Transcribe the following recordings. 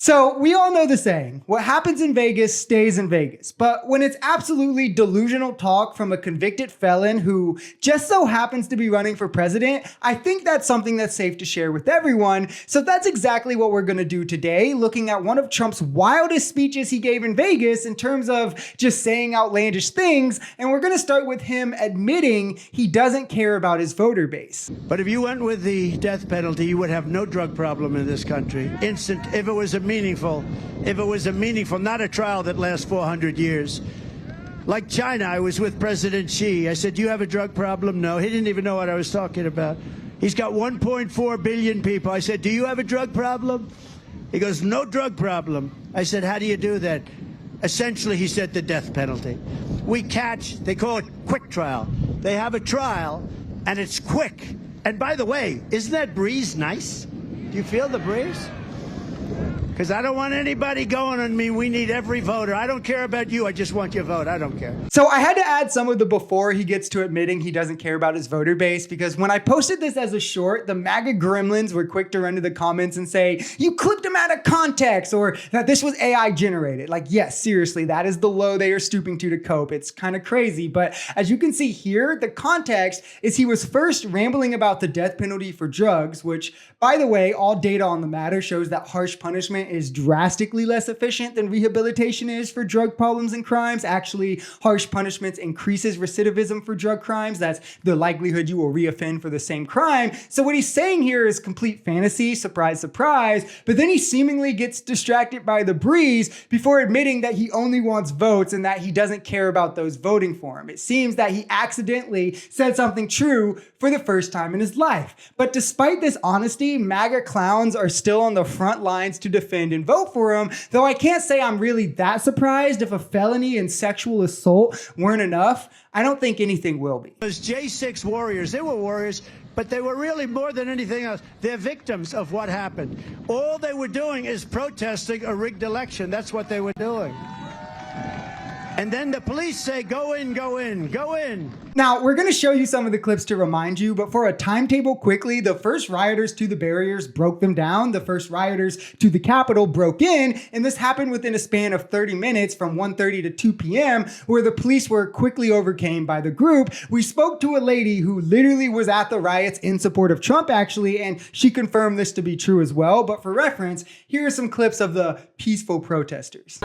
So we all know the saying, what happens in Vegas stays in Vegas. But when it's absolutely delusional talk from a convicted felon who just so happens to be running for president, I think that's something that's safe to share with everyone. So that's exactly what we're going to do today, looking at one of Trump's wildest speeches he gave in Vegas in terms of just saying outlandish things. And we're going to start with him admitting he doesn't care about his voter base. But if you went with the death penalty, you would have no drug problem in this country. Instant, if it was a meaningful, not a trial that lasts 400 years. Like China, I was with President Xi. I said, do you have a drug problem? No, he didn't even know what I was talking about. He's got 1.4 billion people. I said, do you have a drug problem? He goes, no drug problem. I said, how do you do that? Essentially, he said, the death penalty. We catch, they call it quick trial. They have a trial, and it's quick. And by the way, isn't that breeze nice? Do you feel the breeze? Because I don't want anybody going on me. We need every voter. I don't care about you. I just want your vote. I don't care. So I had to add some of the before he gets to admitting he doesn't care about his voter base, because when I posted this as a short, the MAGA gremlins were quick to run to the comments and say, you clipped him out of context, or that this was AI generated. Like, yes, seriously, that is the low they are stooping to cope. It's kind of crazy. But as you can see here, the context is he was first rambling about the death penalty for drugs, which, by the way, all data on the matter shows that harsh punishment is drastically less efficient than rehabilitation is for drug problems and crimes. Actually, harsh punishments increases recidivism for drug crimes. That's the likelihood you will reoffend for the same crime. So what he's saying here is complete fantasy, surprise, surprise. But then he seemingly gets distracted by the breeze before admitting that he only wants votes and that he doesn't care about those voting for him. It seems that he accidentally said something true for the first time in his life. But despite this honesty, MAGA clowns are still on the front lines to defend and vote for him, though I can't say I'm really that surprised. If a felony and sexual assault weren't enough, I don't think anything will be. Those J6 warriors, they were warriors, but they were really more than anything else. They're victims of what happened. All they were doing is protesting a rigged election. That's what they were doing. And then the police say, go in, go in, go in. Now, we're going to show you some of the clips to remind you, but for a timetable quickly, the first rioters to the barriers broke them down. The first rioters to the Capitol broke in, and this happened within a span of 30 minutes from 1:30 to 2 p.m., where the police were quickly overcame by the group. We spoke to a lady who literally was at the riots in support of Trump, actually, and she confirmed this to be true as well. But for reference, here are some clips of the peaceful protesters.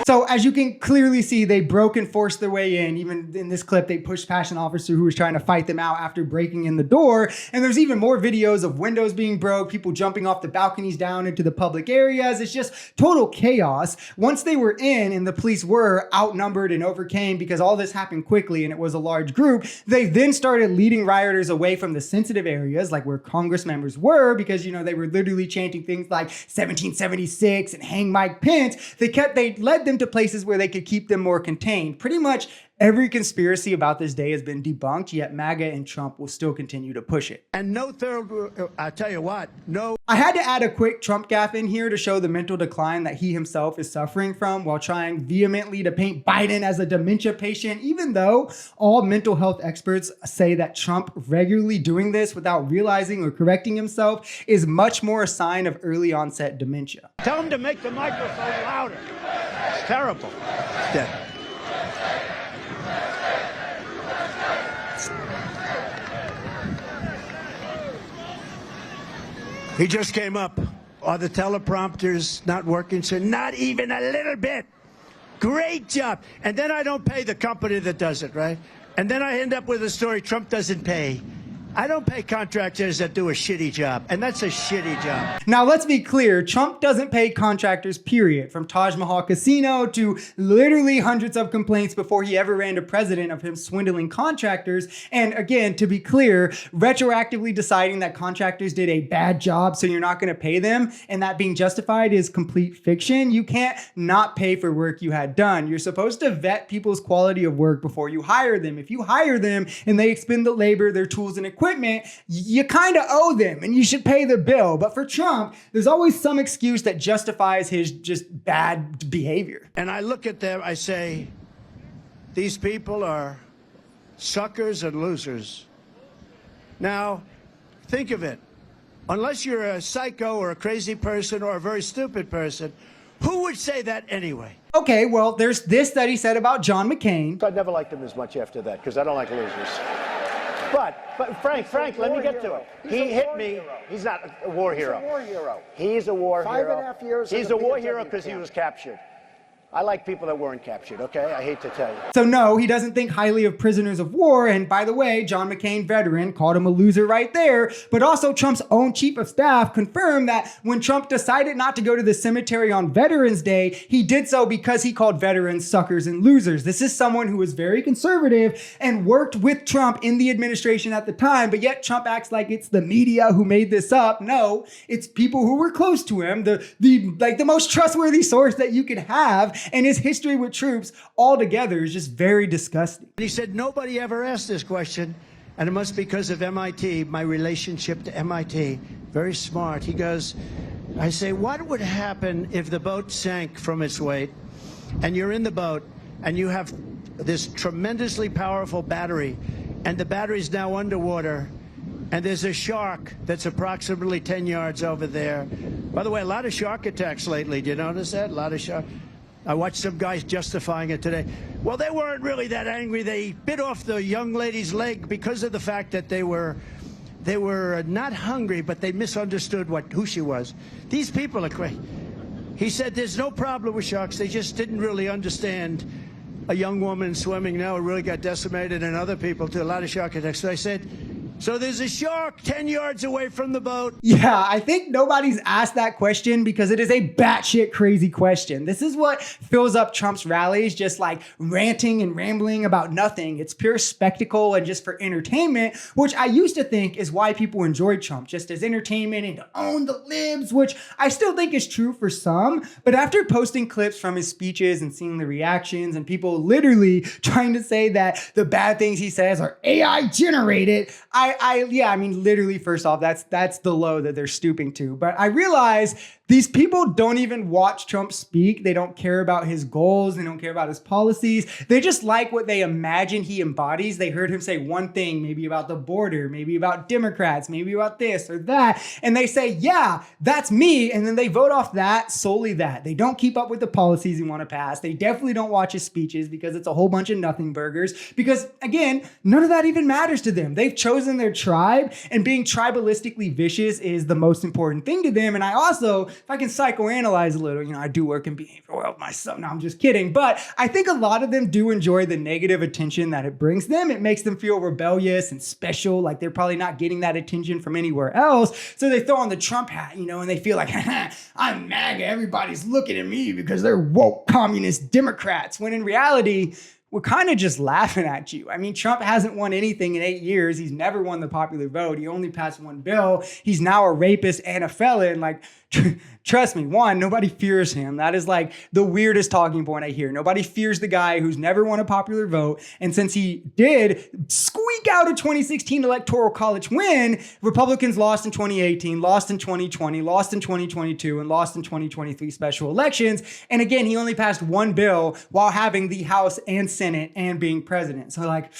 So as you can clearly see, they broke and forced their way in. Even in this clip, they pushed past an officer who was trying to fight them out after breaking in the door. And there's even more videos of windows being broke, people jumping off the balconies down into the public areas. It's just total chaos. Once they were in and the police were outnumbered and overcame because all this happened quickly and it was a large group, they then started leading rioters away from the sensitive areas, like where Congress members were, because, you know, they were literally chanting things like 1776 and hang Mike Pence. They led them to places where they could keep them more contained. Pretty much every conspiracy about this day has been debunked, yet MAGA and Trump will still continue to push it. And no third, I tell you what, no. I had to add a quick Trump gaffe in here to show the mental decline that he himself is suffering from while trying vehemently to paint Biden as a dementia patient, even though all mental health experts say that Trump regularly doing this without realizing or correcting himself is much more a sign of early onset dementia. Tell him to make the microphone louder. It's terrible. Yeah. He just came up. Are the teleprompters not working? So not even a little bit. Great job. And then I don't pay the company that does it, right? And then I end up with a story Trump doesn't pay. I don't pay contractors that do a shitty job, and that's a shitty job. Now, let's be clear. Trump doesn't pay contractors, period. From Taj Mahal Casino to literally hundreds of complaints before he ever ran to president of him swindling contractors. And again, to be clear, retroactively deciding that contractors did a bad job, so you're not going to pay them, and that being justified is complete fiction. You can't not pay for work you had done. You're supposed to vet people's quality of work before you hire them. If you hire them and they expend the labor, their tools, and equipment, you kind of owe them and you should pay the bill. But for Trump, there's always some excuse that justifies his just bad behavior. And I look at them, I say, these people are suckers and losers. Now, think of it. Unless you're a psycho or a crazy person or a very stupid person, who would say that anyway? Okay, well, there's this that he said about John McCain. I never liked him as much after that because I don't like losers. But Frank, let me get to it. He hit me. He's not a war hero. He's a war hero. He's a war hero. 5.5 years. He's a war hero because he was captured. I like people that weren't captured, okay? I hate to tell you. So no, he doesn't think highly of prisoners of war. And by the way, John McCain, veteran, called him a loser right there. But also Trump's own chief of staff confirmed that when Trump decided not to go to the cemetery on Veterans Day, he did so because he called veterans suckers and losers. This is someone who was very conservative and worked with Trump in the administration at the time. But yet Trump acts like it's the media who made this up. No, it's people who were close to him, the most trustworthy source that you could have. And his history with troops altogether is just very disgusting. He said, nobody ever asked this question, and it must be because of MIT, my relationship to MIT. Very smart. He goes, I say, what would happen if the boat sank from its weight, and you're in the boat, and you have this tremendously powerful battery, and the battery's now underwater, and there's a shark that's approximately 10 yards over there. By the way, a lot of shark attacks lately. Do you notice that? A lot of shark. I watched some guys justifying it today. Well, they weren't really that angry. They bit off the young lady's leg because of the fact that they were not hungry, but they misunderstood who she was. These people are crazy. He said there's no problem with sharks. They just didn't really understand a young woman swimming now really got decimated, and other people too. A lot of shark attacks. So I said, so there's a shark 10 yards away from the boat. Yeah, I think nobody's asked that question because it is a batshit crazy question. This is what fills up Trump's rallies, just like ranting and rambling about nothing. It's pure spectacle and just for entertainment, which I used to think is why people enjoyed Trump, just as entertainment and to own the libs, which I still think is true for some. But after posting clips from his speeches and seeing the reactions and people literally trying to say that the bad things he says are AI generated, I mean, literally, first off, that's the low that they're stooping to. But I realize these people don't even watch Trump speak. They don't care about his goals. They don't care about his policies. They just like what they imagine he embodies. They heard him say one thing, maybe about the border, maybe about Democrats, maybe about this or that. And they say, yeah, that's me. And then they vote off that, solely that. They don't keep up with the policies he want to pass. They definitely don't watch his speeches because it's a whole bunch of nothing burgers. Because again, none of that even matters to them. They've chosen their tribe, and being tribalistically vicious is the most important thing to them. And I also, if I can psychoanalyze a little, I do work in behavioral health myself. No, I'm just kidding. But I think a lot of them do enjoy the negative attention that it brings them. It makes them feel rebellious and special, like they're probably not getting that attention from anywhere else. So they throw on the Trump hat, and they feel like, I'm MAGA. Everybody's looking at me because they're woke communist Democrats. When in reality, we're kind of just laughing at you. I mean, Trump hasn't won anything in 8 years. He's never won the popular vote. He only passed one bill. He's now a rapist and a felon. Like, trust me, one, nobody fears him. That is like the weirdest talking point I hear. Nobody fears the guy who's never won a popular vote. And since he did squeak out a 2016 electoral college win, Republicans lost in 2018, lost in 2020, lost in 2022, and lost in 2023 special elections. And again, he only passed one bill while having the House and Senate and being president. So like,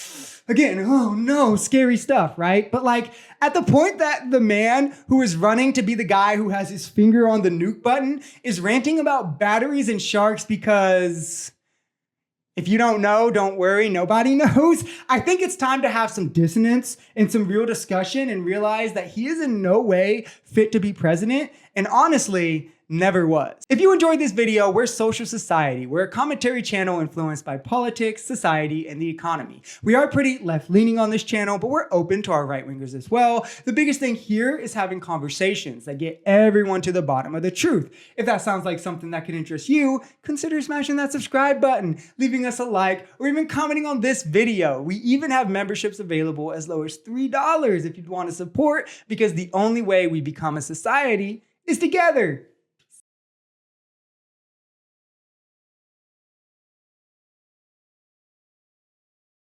again, oh no, scary stuff, right? But like at the point that the man who is running to be the guy who has his finger on the nuke button is ranting about batteries and sharks because if you don't know, don't worry, nobody knows. I think it's time to have some dissonance and some real discussion and realize that he is in no way fit to be president. And honestly, never was. If you enjoyed this video, we're Social Society. We're a commentary channel influenced by politics, society, and the economy. We are pretty left-leaning on this channel, but we're open to our right-wingers as well. The biggest thing here is having conversations that get everyone to the bottom of the truth. If that sounds like something that could interest you, consider smashing that subscribe button, leaving us a like, or even commenting on this video. We even have memberships available as low as $3 if you'd want to support, because the only way we become a society is together.